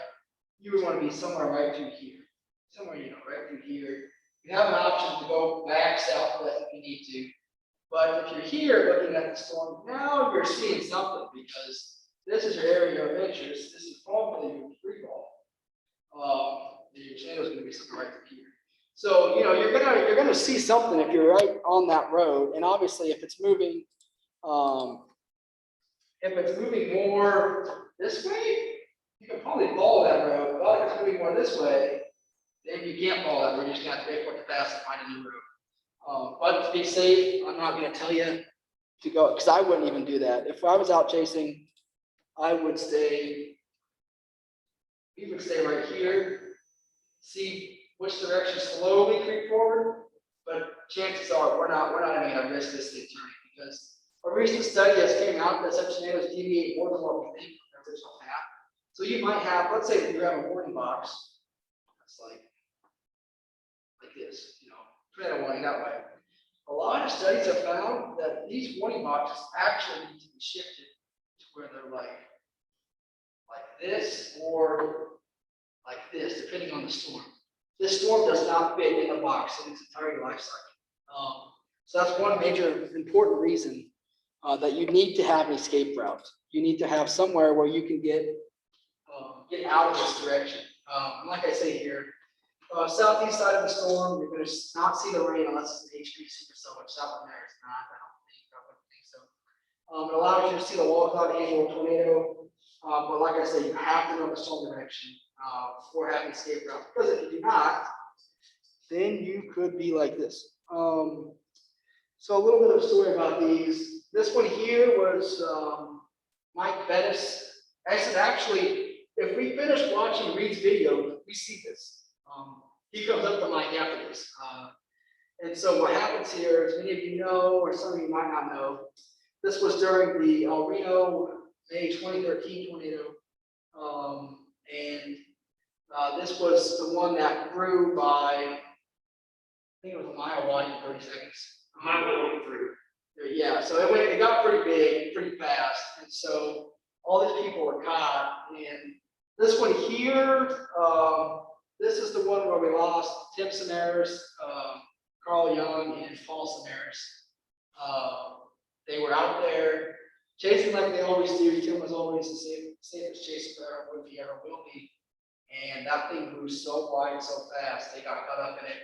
you would want to be somewhere right through here. Somewhere, right through here. You have an option to go back southwest if you need to. But if you're here looking at the storm, now you're seeing something because this is your area of interest. This is probably your free fall. Your channel is going to be something right through here. So, you're gonna see something if you're right on that road. And obviously if it's moving, more this way, you can probably follow that road. But if it's moving more this way, then you can't follow that road. You're just gonna have to wait for it to pass and find a new road. But to be safe, I'm not gonna tell you to go, because I wouldn't even do that. If I was out chasing, I would stay, we would stay right here, see which direction slowly creep forward. But chances are we're not even gonna risk this thing turning, because a recent study has came out that some tornadoes deviate more than what we think from their original path. So you might have, let's say that you have a warning box, that's like this, tornado warning that way. A lot of studies have found that these warning boxes actually need to be shifted to where they're like this or like this, depending on the storm. This storm does not fit in the box in its entire life cycle. So that's one major important reason that you need to have an escape route. You need to have somewhere where you can get out of this direction. Like I say here, southeast side of the storm, you're going to not see the rain unless it's an HP supercell, which that one there is not. I wouldn't think so. It allows you to see the wall cloud annual tornado. But like I say, you have to know the storm direction before having escape route. Because if you do not, then you could be like this. So a little bit of a story about these. This one here was Mike Bettis. I said, actually, if we finish watching Reed's video, we see this. He comes up to Mike after this. And so what happens here, as many of you know, or some of you might not know, this was during the El Reno May 2013 tornado. This was the one that grew by, I think it was a mile wide in 30 seconds. A mile going through. Yeah, so it got pretty big, pretty fast. And so all these people were caught. And this one here, this is the one where we lost Tim Samaras, Carl Young, and Paul Samaras. They were out there chasing like they always do. Tim was always the safest chaser there would be, ever will be. And that thing grew so wide, so fast, they got caught up in it.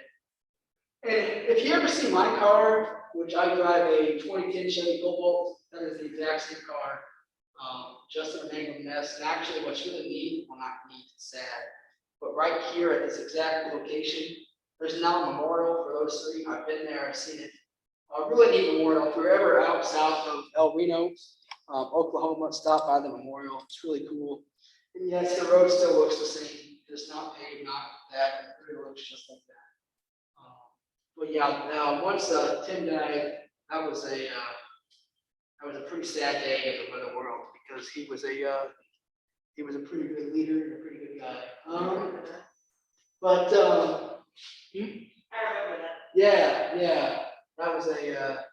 And if you ever see my car, which I drive a 2010 Chevy Cobalt, that is the exact same car, just in a mangled mess. And actually, what's really neat, well, not neat, it's sad, but right here at this exact location, there's now a memorial for those three. I've been there, I've seen it. A really neat memorial. If you're ever out south of El Reno, Oklahoma, stop by the memorial. It's really cool. And yes, the road still looks the same. It's not paved, not that. It really looks just like that. But yeah, once Tim died, that was a pretty sad day for the world, because he was a pretty good leader and a pretty good guy. But I remember that. yeah, that was a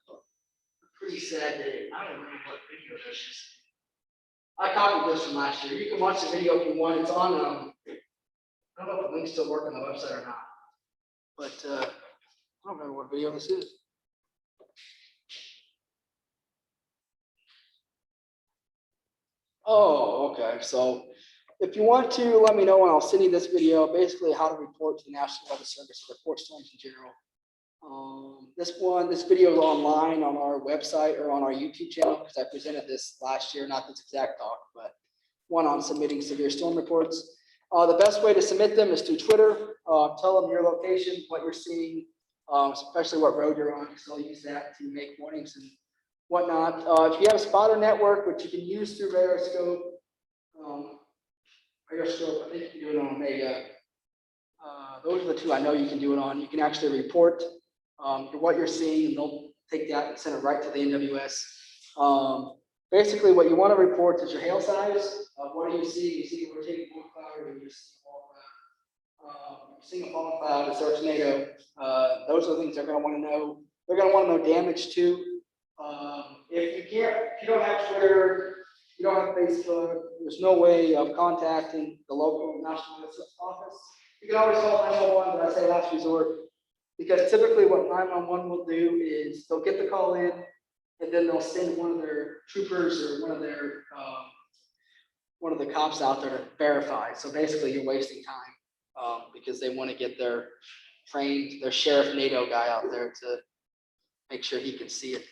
pretty sad day. I don't remember what video this is. I copied this from last year. You can watch the video if you want. It's on, I don't know if the link's still work on the website or not. But, I don't remember what video this is. Oh, okay. So if you want to, let me know and I'll send you this video, basically how to report to the National Weather Service, report storms in general. This video is online on our website or on our YouTube channel because I presented this last year, not this exact talk, but one on submitting severe storm reports. The best way to submit them is through Twitter. Tell them your location, what you're seeing, especially what road you're on, because they'll use that to make warnings and whatnot. If you have a spotter network, which you can use through Radarscope, I think you can do it on Omega. Those are the two I know you can do it on. You can actually report what you're seeing, and they'll take that and send it right to the NWS. Basically, what you want to report is your hail size. What are you seeing? You see a rotating storm cloud, or you're seeing a fall cloud. You're seeing a falling cloud, is there a tornado? Those are the things they're going to want to know. They're going to want to know damage too. If you don't have Twitter, you don't have Facebook, there's no way of contacting the local National Weather office. You can always call 911, but I say last resort, because typically what 911 will do is they'll get the call in, and then they'll send one of their troopers or one of the cops out there to verify. So basically, you're wasting time because they want to get their sheriff NATO guy out there to make sure he can see it.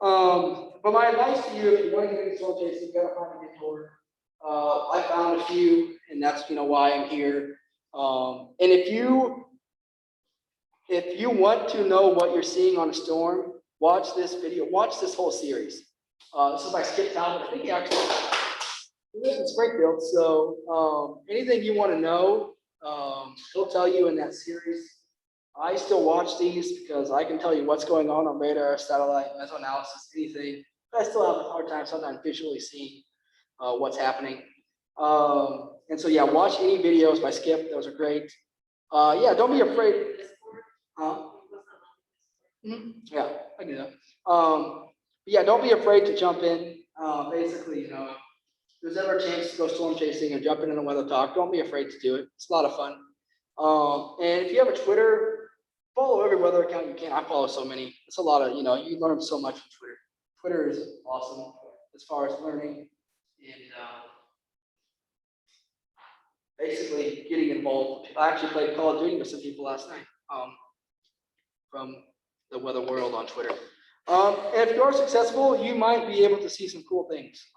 But my advice to you, if you want to get into storm chasing, you gotta find a mentor. I found a few, and that's why I'm here. And if you want to know what you're seeing on a storm, watch this video. Watch this whole series. This is by Skip Talbot. I think he actually lives in Springfield. So anything you want to know, he'll tell you in that series. I still watch these because I can tell you what's going on radar, satellite, mesoanalysis, anything. But I still have a hard time sometimes visually seeing what's happening. And so, yeah, watch any videos by Skip. Those are great. Yeah, don't be afraid. Yeah, I can do that. Yeah, don't be afraid to jump in. Basically, if there's ever a chance to go storm chasing or jump in a weather talk, don't be afraid to do it. It's a lot of fun. And if you have a Twitter, follow every weather account you can. I follow so many. It's a lot of, you learn so much from Twitter. Twitter is awesome as far as learning and basically getting involved. I actually played Call of Duty with some people last night from the weather world on Twitter. And if you are successful, you might be able to see some cool things.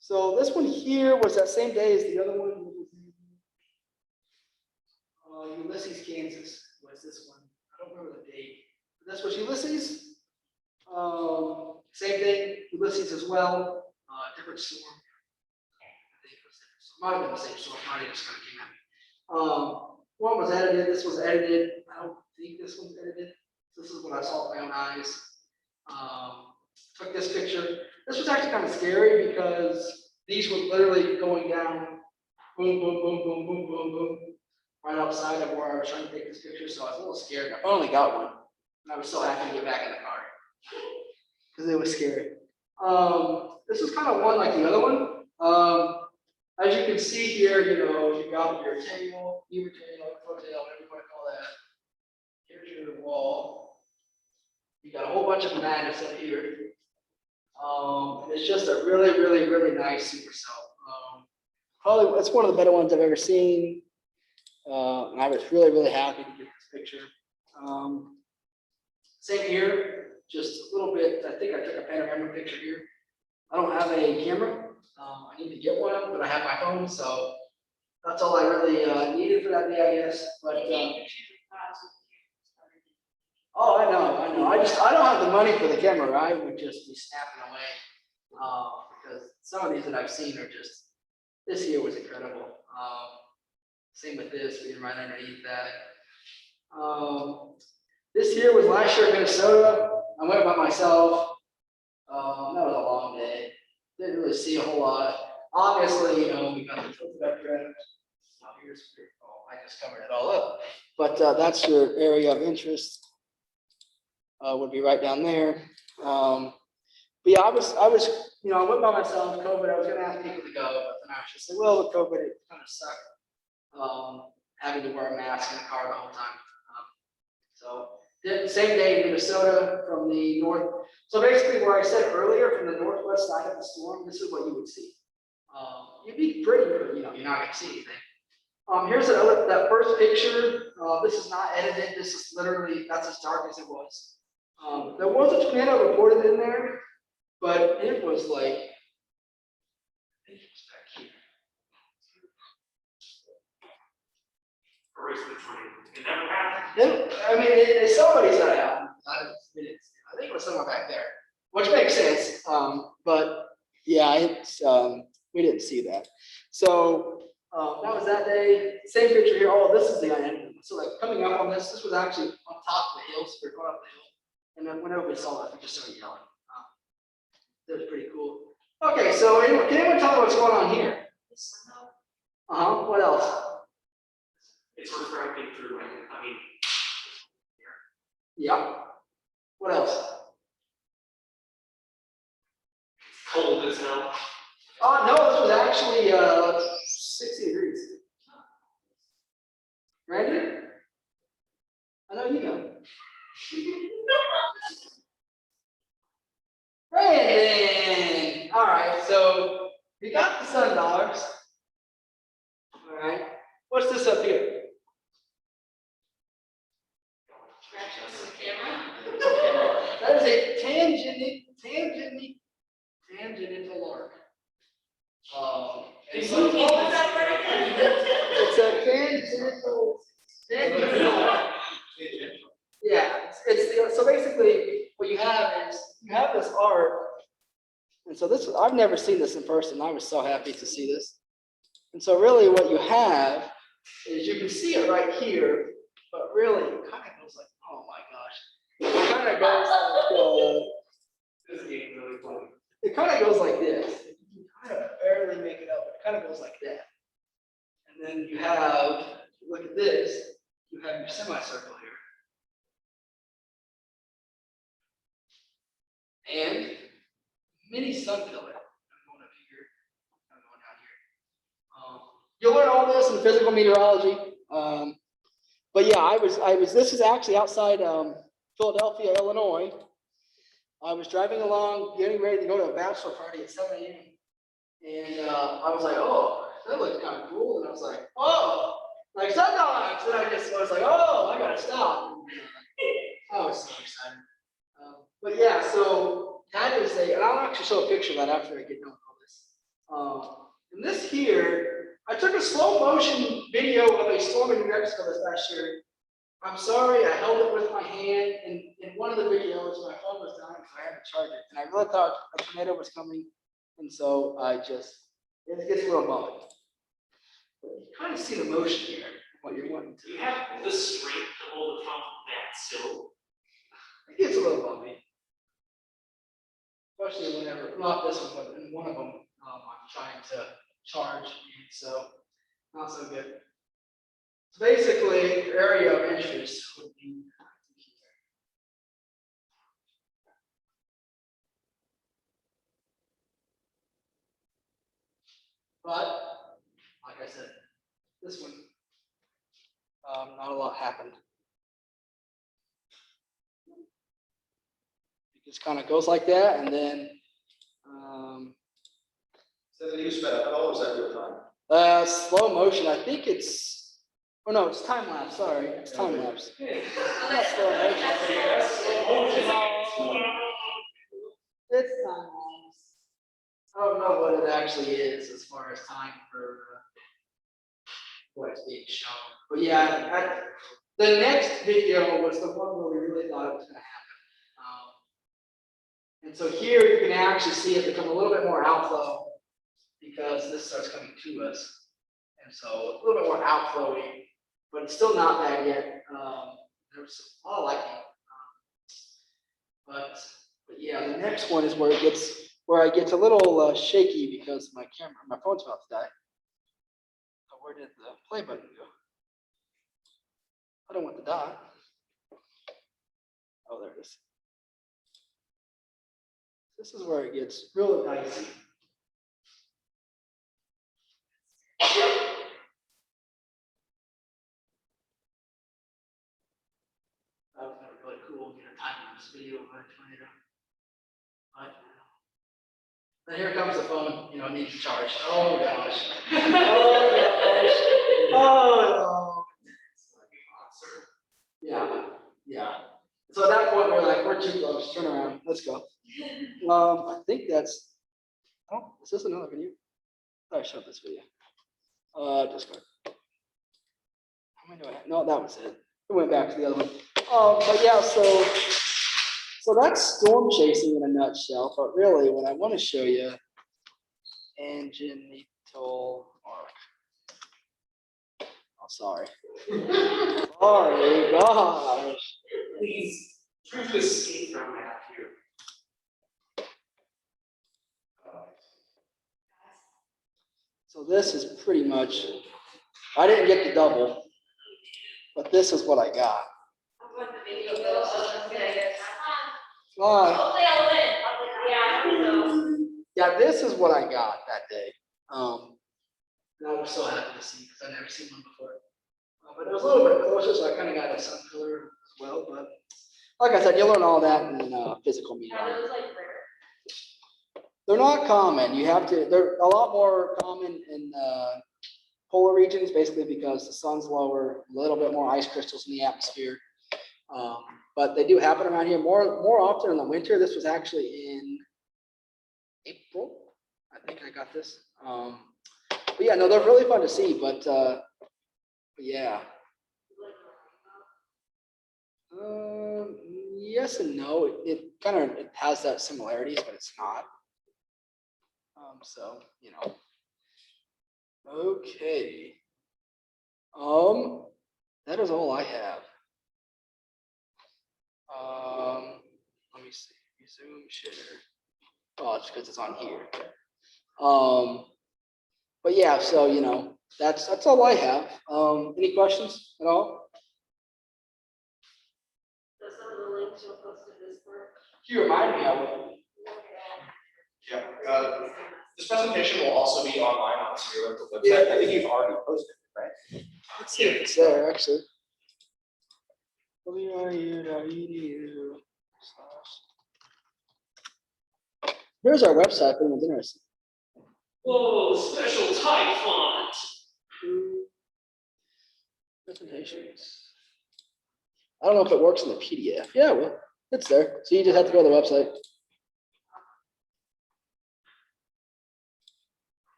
So this one here was that same day as the other one. Ulysses, Kansas was this one. I don't remember the date. But this was Ulysses. Same thing, Ulysses as well. Different storm. I think it was different storm. Might have been the same storm. Might have just kind of came at me. One was edited. This was edited. I don't think this one's edited. This is what I saw with my own eyes. Took this picture. This was actually kind of scary because these were literally going down. Boom, boom, boom, boom, boom, boom, boom. Right outside of where I was trying to take this picture, so I was a little scared. I only got one, and I was so happy to get back in the car because it was scary. This is kind of one like the other one. As you can see here, you got your tail, beaver tail, coattail, whatever you want to call that. Here's your wall. You got a whole bunch of magnets up here. It's just a really, really, really nice supercell. Probably it's one of the better ones I've ever seen. And I was really, really happy to get this picture. Same here, just a little bit. I think I took a panorama picture here. I don't have a camera. I need to get one, but I have my phone, so that's all I really needed for that day, I guess. But oh, I know. I don't have the money for the camera. I would just be snapping away because some of these that I've seen are just. This year was incredible. Same with this, being right underneath that. This here was last year in Minnesota. I went by myself. That was a long day. Didn't really see a whole lot. Obviously, we got the tilted up trend. I just covered it all up. But that's your area of interest. Would be right down there. But yeah, I was you know, I went by myself, COVID, I was gonna ask people to go, but then I was just like, well, with COVID, it kind of sucked. Having to wear a mask in the car the whole time. So, the same day, Minnesota from the north. So basically, where I said earlier, from the northwest side of the storm, this is what you would see. You'd be pretty, you know, you're not gonna see anything. Here's that first picture. This is not edited. This is literally, that's as dark as it was. There was a tornado reported in there, but it was like, I think it was back here. Erase the tornado. It never happened. I mean, somebody said it happened. I think it was somewhere back there, which makes sense. But yeah, it's we didn't see that. So that was that day. Same picture here. Oh, this is the end. So like coming up on this was actually on top of the hill. So we're going up the hill. And then whenever we saw that, we just started yelling. That was pretty cool. Okay, so anyway, can anyone tell me what's going on here? What else? It's refracting through, I mean. Yeah. What else? Cold as hell. Oh no, this was actually 60 degrees. Randy? I know you know. Brandon! All right, so we got the $7. All right, what's this up here? That is a tangential arc. What was that word again? It's a tangential arc. Yeah, so basically what you have is you have this arc, and so this I've never seen this in person. I was so happy to see this. And so really what you have is you can see it right here, but really it kind of goes like, oh my gosh. It kind of goes like This game really funny. it kind of goes like this. You can kind of barely make it up, but it kind of goes like that. And then you have, look at this, you have your semicircle here. And mini sun pillar. I'm going up here. I'm going down here. You'll learn all this in physical meteorology. But yeah, I was. This is actually outside Philadelphia, Illinois. I was driving along, getting ready to go to a bachelor party at 7 a.m. And I was like, oh, that looks kind of cool. And I was like, oh, like sundogs. And I was like, oh, I gotta stop. I was so excited. But yeah, so that is and I'll actually show a picture of that after I get done with all this. And this here, I took a slow motion video of a storm in New Mexico this past year. I'm sorry, I held it with my hand, and in one of the videos, my phone was dying, so I had to charge it. And I really thought a tornado was coming, and so it gets a little bumpy. But you kind of see the motion here, what you're wanting to. Do you have the strength to hold the phone that still? It gets a little bumpy. Especially whenever, not this one, but in one of them, I'm trying to charge, so not so good. So basically, area of interest would be here. But, like I said, this one, not a lot happened. It just kind of goes like that, and then. So the news sped up, how was that real time? Slow motion, I think it's, oh no, it's time lapse, sorry, it's time lapse. Not slow motion. It's time lapse. I don't know what it actually is as far as time for what's being shown. But yeah, the next video was the one where we really thought it was gonna happen. And so here you can actually see it become a little bit more outflow because this starts coming to us. And so a little bit more outflowing, but it's still not bad yet. There's a lot of lightning. But yeah, the next one is where I get a little shaky because my phone's about to die. So where did the play button go? I don't want the dot. Oh, there it is. This is where it gets real dicey. That would be really cool, get a time-lapse video of a tornado. But, then here comes the phone, it needs to charge. Oh, gosh. Oh, no. Yeah. So at that point, we're like, we're too close, turn around, let's go. I think that's, oh, is this another video? I showed this video. Discard. How many do I have? No, that was it. It went back to the other one. But yeah, so that's storm chasing in a nutshell, but really what I want to show you, Angenital arc. Oh, sorry. Sorry, gosh. Please try to escape from that here. So this is pretty much, I didn't get the double, but this is what I got. I'm going to video though, okay. Uh, Hopefully I'll win. Yeah, I hope so. yeah, this is what I got that day. And I was so happy to see because I've never seen one before. But it was a little bit closer, so I kind of got a sun color as well. But like I said, you'll learn all that in physical meeting. Are those like rare? They're not common. They're a lot more common in polar regions, basically because the sun's lower, a little bit more ice crystals in the atmosphere. But they do happen around here more often in the winter. This was actually in April. I think I got this. But yeah, no, they're really fun to see, but yeah. Yes and no. It kind of has that similarities, but it's not. So, okay. That is all I have. Let me see. Resume share. Oh, it's because it's on here. But yeah, so that's all I have. Any questions at all? So some of the links you'll post to this work. Can you remind me? I will. Yeah, this presentation will also be online on the Spirit website. Yeah. I think you've already posted it, right? Let's see if it's there, actually. WRU.edu/. Here's our website, if anyone's interested. Whoa, special type font. Presentations. I don't know if it works in the PDF. Yeah, well, it's there. So you just have to go to the website.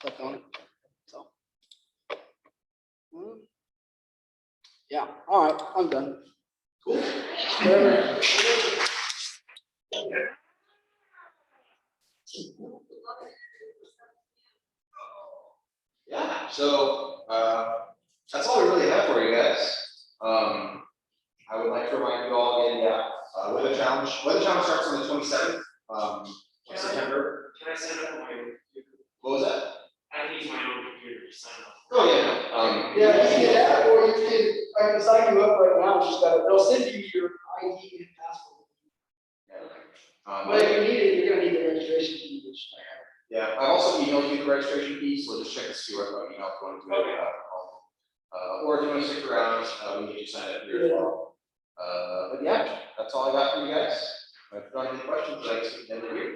Click on it. So. Yeah. All right. I'm done. Cool. Yeah, so that's all we really have for you guys. I would like to remind you all again, weather challenge starts on the 27th of September. Can I sign up on my own? What was that? I can use my own computer to sign up. Oh, yeah. Yeah, you can get that, or you can, I can sign you up right now. Just they'll send you your ID and passport. But if you need it, you're gonna need the registration key, which I have. Yeah, I've also emailed you the registration fee, so just check the Spirit email if you want to do it. Or if you want to stick around, we can get you signed up here as well. But yeah, that's all I got for you guys. If you have any questions, I guess we can end it here.